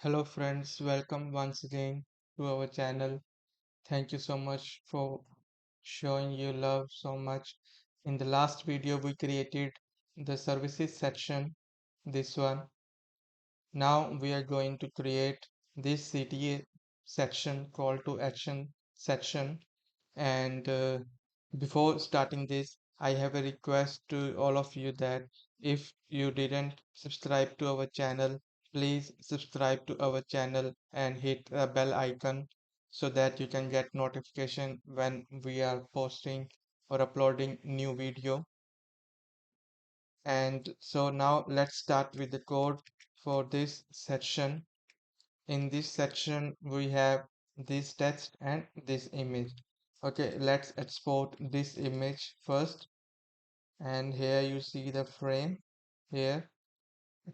Hello friends, welcome once again to our channel. Thank you so much for showing your love so much. In the last video we created the services section, this one. Now we are going to create this CTA section, call to action section. And before starting this, I have a request to all of you that if you didn't subscribe to our channel, please subscribe to our channel and hit the bell icon so that you can get notification when we are posting or uploading new video. And so now let's start with the code for this section. In this section we have this text and this image. Okay, let's export this image first, and here you see the frame.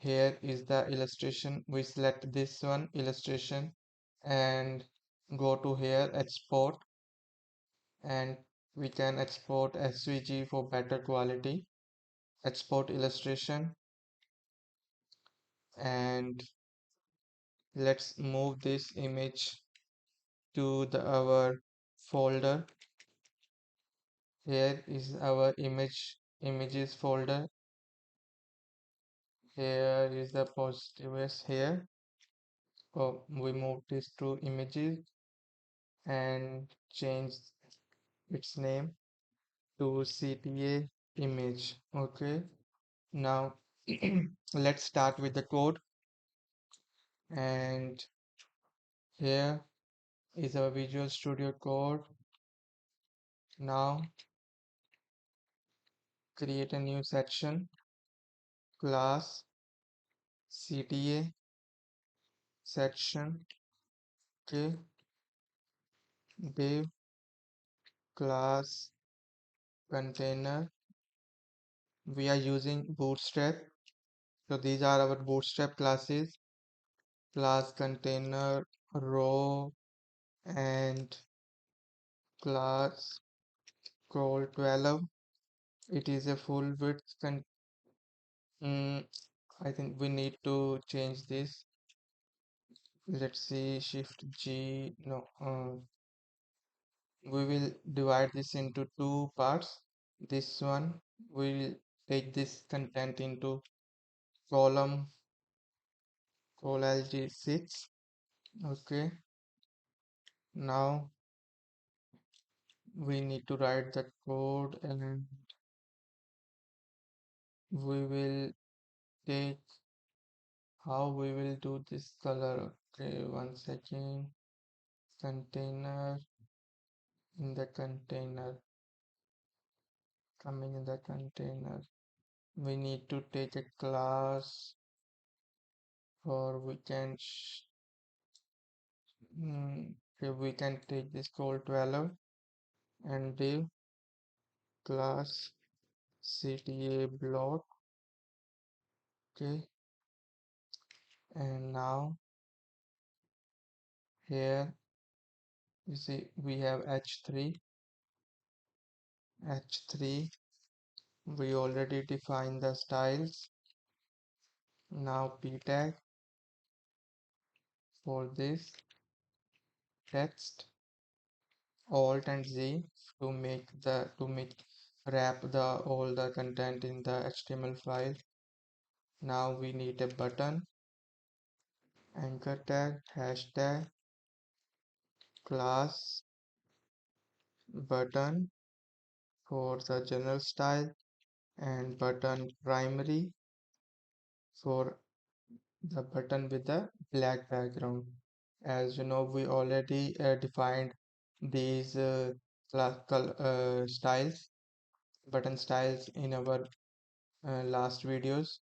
Here is the illustration. We select this one, illustration, and go to here, export, and we can export SVG for better quality. Export illustration, and let's move this image to our folder. Here is our images folder. Here is the positives here. Oh, we move this to images and change its name to CTA image. Okay, now let's start with the code. And here is our Visual Studio Code. Now create a new section, class CTA section. Okay, div class container. We are using Bootstrap, so these are our Bootstrap classes. Class container row and class call 12. It is a full width mm, I think we need to change this. Let's see, shift G. No, we will divide this into two parts. This one will take this content into column colg6. Okay, now we need to write the code, and we will take how we will do this color. Okay, one second. Container, in the container, coming in the container, we need to take a class, or we can okay, we can take this call 12 and div class CTA block. Okay, and now here you see we have h3. We already defined the styles. Now p tag for this text, alt and Z to make wrap the all the content in the HTML file. Now we need a button, anchor tag, hashtag, class button for the general style, and button primary for the button with the black background. As you know, we already defined these styles, button styles in our last videos.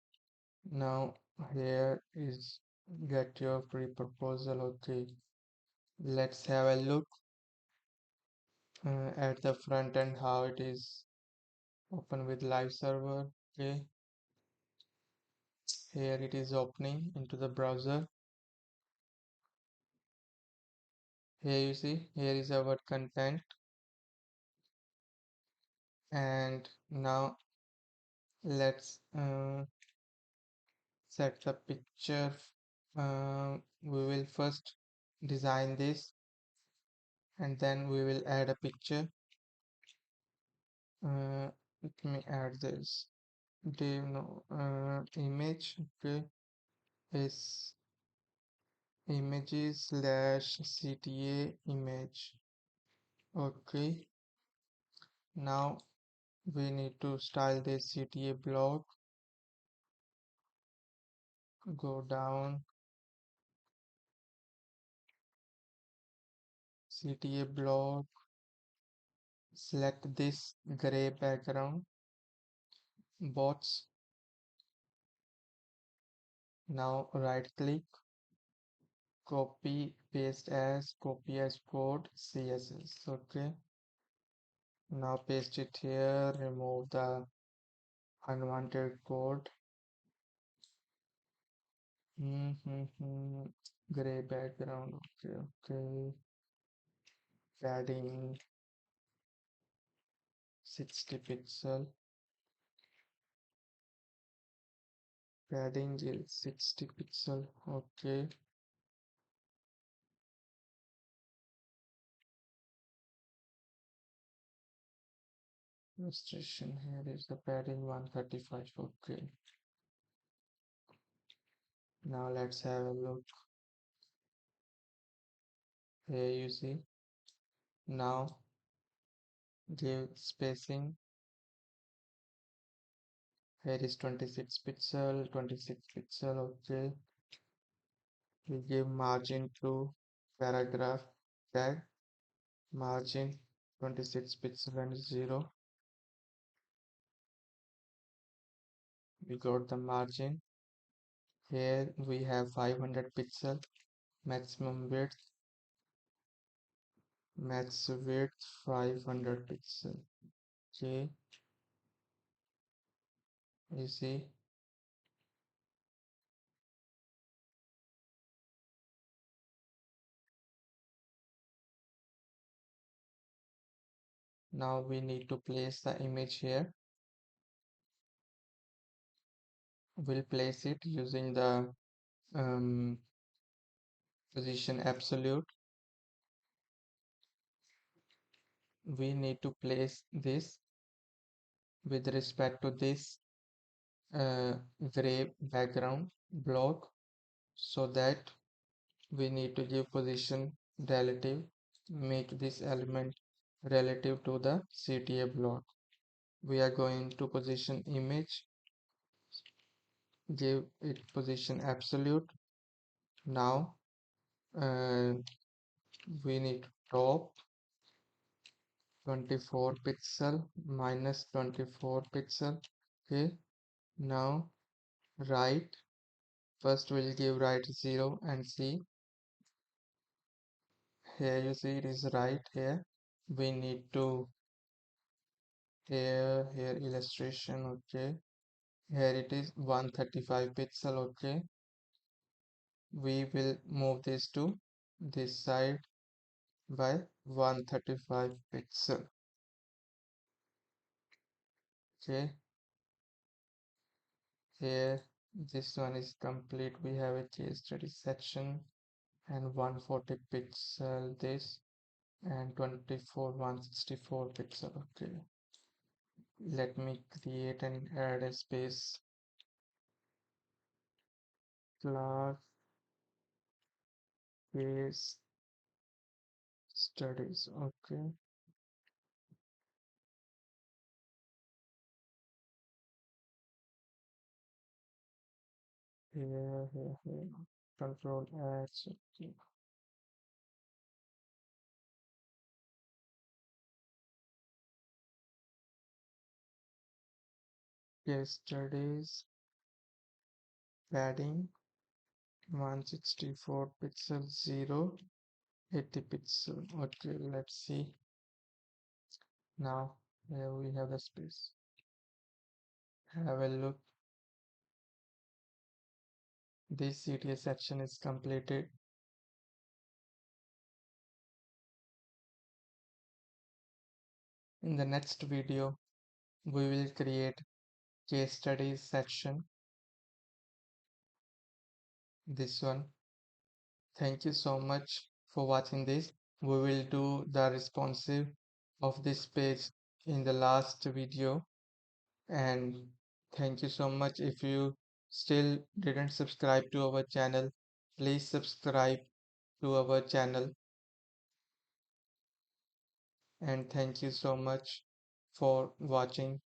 Now here is get your free proposal. Okay, let's have a look at the front end, how it is open with live server. Okay, here it is opening into the browser. Here you see, here is our content, and now let's set the picture we will first design this and then we will add a picture. Let me add this image. Okay, is images slash cta image. Okay, now we need to style this cta block. Go down, cta block, select this gray background box. Now right click, copy as code css. Okay, now paste it here, remove the unwanted code. Gray background. Okay, padding 60 pixel. Padding is 60 pixel. Okay, illustration here is the padding 135. Okay, now let's have a look. Here you see. Now give spacing. Here is 26 pixel, 26 pixel. Okay, we give margin to paragraph tag, margin 26 pixel and 0. We got the margin. Here we have 500 pixel, maximum width 500 pixel. Okay, you see. Now we need to place the image here. We'll place it using the position absolute. We need to place this with respect to this gray background block, so that we need to give position relative, make this element relative to the CTA block. We are going to position image, give it position absolute. Now we need top 24 pixel minus 24 pixel. Okay, now right, first we'll give right 0 and see. Here you see it is right here. We need to here illustration. Okay, here it is 135 pixel. Okay, we will move this to this side by 135 pixel. Okay, here this one is complete. We have a case study section and 140 pixel this and 24 164 pixel. Okay, let me create and add a space class case studies. Okay, here control X. Okay, case studies padding 164 pixel 0 80 pixel. Okay, let's see. Now here we have a space. Have a look. This CTA section is completed. In the next video, we will create case studies section this one. Thank you so much for watching this. We will do the responsive of this page in the last video. And thank you so much. If you still didn't subscribe to our channel, please subscribe to our channel. And thank you so much for watching.